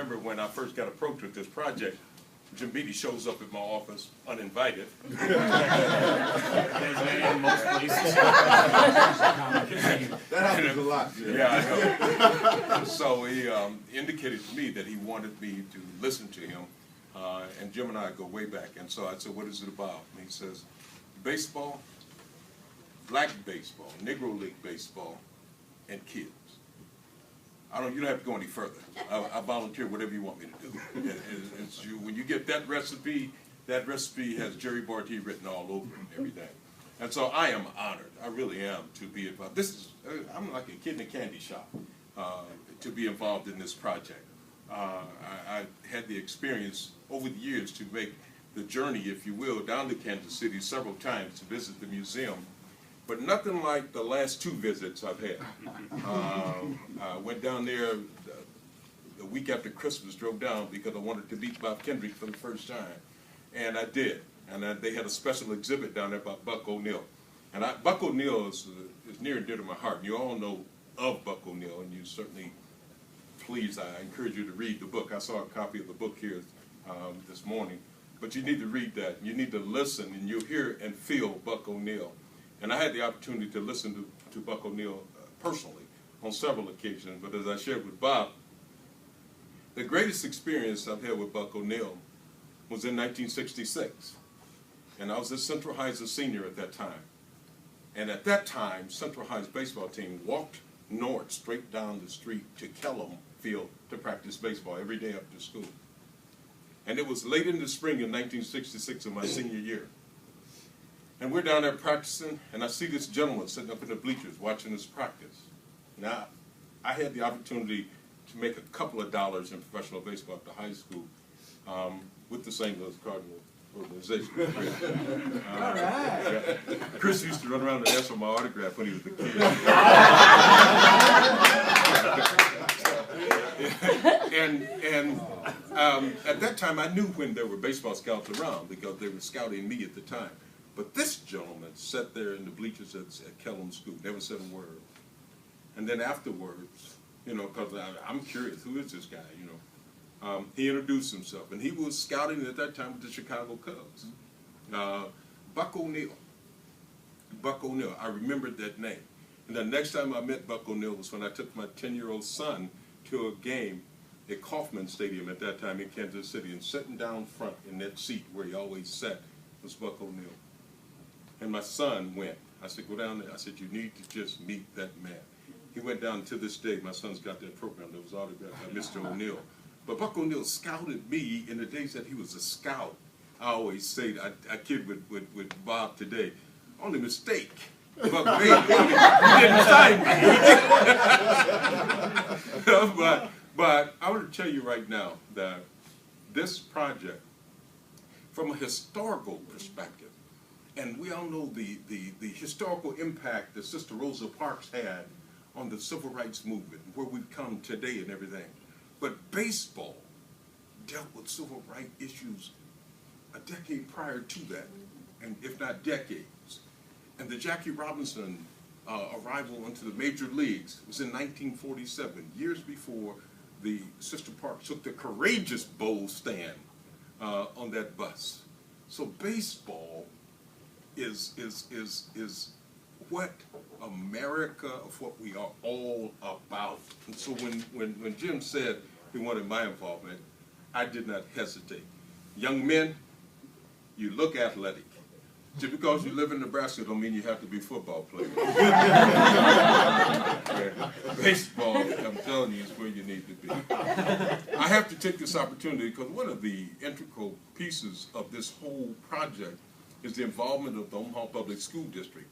remember when I first got approached with this project, Jim Beattie shows up at my office uninvited. In most places. That happens a lot. Yeah, I know. So he indicated to me that he wanted me to listen to him, and Jim and I go way back. And so I said, "What is it about?" And he says, "Baseball, black baseball, Negro League baseball, and kids. You don't have to go any further. I volunteer whatever you want me to do." When you get that recipe has Jerry Bartee written all over it and everything. And so I am honored, I really am, to be involved. I'm like a kid in a candy shop to be involved in this project. I had the experience over the years to make the journey, if you will, down to Kansas City several times to visit the museum. But nothing like the last 2 visits I've had. I went down there the week after Christmas, drove down because I wanted to meet Bob Kendrick for the first time. And I did. And they had a special exhibit down there about Buck O'Neill. And Buck O'Neill is near and dear to my heart. And you all know of Buck O'Neill, and you certainly, please, I encourage you to read the book. I saw a copy of the book here this morning. But you need to read that. You need to listen, and you'll hear and feel Buck O'Neill. And I had the opportunity to listen to Buck O'Neill personally on several occasions. But as I shared with Bob, the greatest experience I've had with Buck O'Neill was in 1966. And I was at Central High as a senior at that time. And at that time, Central High's baseball team walked north straight down the street to Kellum Field to practice baseball every day after school. And it was late in the spring in 1966 of my senior year. And we're down there practicing, and I see this gentleman sitting up in the bleachers watching us practice. Now, I had the opportunity to make a couple of dollars in professional baseball at the high school with the St. Louis Cardinals organization. All right. Chris used to run around and ask for my autograph when he was a kid. And at that time, I knew when there were baseball scouts around because they were scouting me at the time. But this gentleman sat there in the bleachers at Kellum School, never said a word. And then afterwards, because I'm curious, who is this guy, he introduced himself. And he was scouting at that time with the Chicago Cubs. Buck O'Neill. Buck O'Neill, I remembered that name. And the next time I met Buck O'Neill was when I took my 10-year-old son to a game at Kauffman Stadium at that time in Kansas City. And sitting down front in that seat where he always sat was Buck O'Neill. And my son went. I said, "Go down there." I said, "You need to just meet that man." He went down. To this day, my son's got that program that was autographed by Mr. O'Neill. But Buck O'Neill scouted me in the days that he was a scout. I always say, I kid with Bob today, only mistake, Buck made, he didn't sign me. But I want to tell you right now that this project, from a historical perspective, and we all know the historical impact that Sister Rosa Parks had on the civil rights movement, where we've come today and everything. But baseball dealt with civil rights issues a decade prior to that, and if not decades. And the Jackie Robinson arrival into the major leagues was in 1947, years before the Sister Parks took the courageous bold stand on that bus. So baseball is what America, of what we are all about. And so when Jim said he wanted my involvement, I did not hesitate. Young men, you look athletic. Just because you live in Nebraska don't mean you have to be football players. Baseball, I'm telling you, is where you need to be. I have to take this opportunity because one of the integral pieces of this whole project is the involvement of the Omaha Public School District.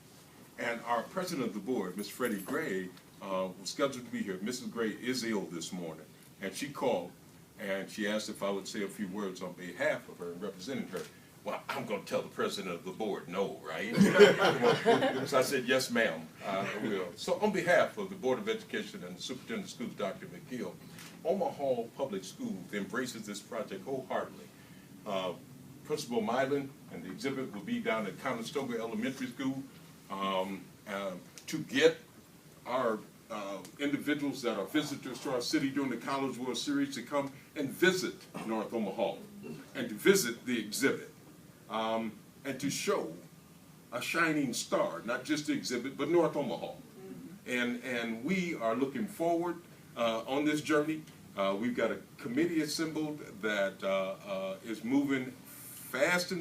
And our president of the board, Ms. Freddie Gray, was scheduled to be here. Mrs. Gray is ill this morning, and she called, and she asked if I would say a few words on behalf of her and representing her. Well, I'm going to tell the president of the board no, right? So I said, yes, ma'am, I will. So on behalf of the Board of Education and the Superintendent of Schools, Dr. McGill, Omaha Public Schools embraces this project wholeheartedly. Principal Mylan and the exhibit will be down at Conestoga Elementary School to get our individuals that are visitors to our city during the College World Series to come and visit North Omaha, and to visit the exhibit, and to show a shining star, not just the exhibit, but North Omaha. And we are looking forward on this journey. We've got a committee assembled that is moving fast and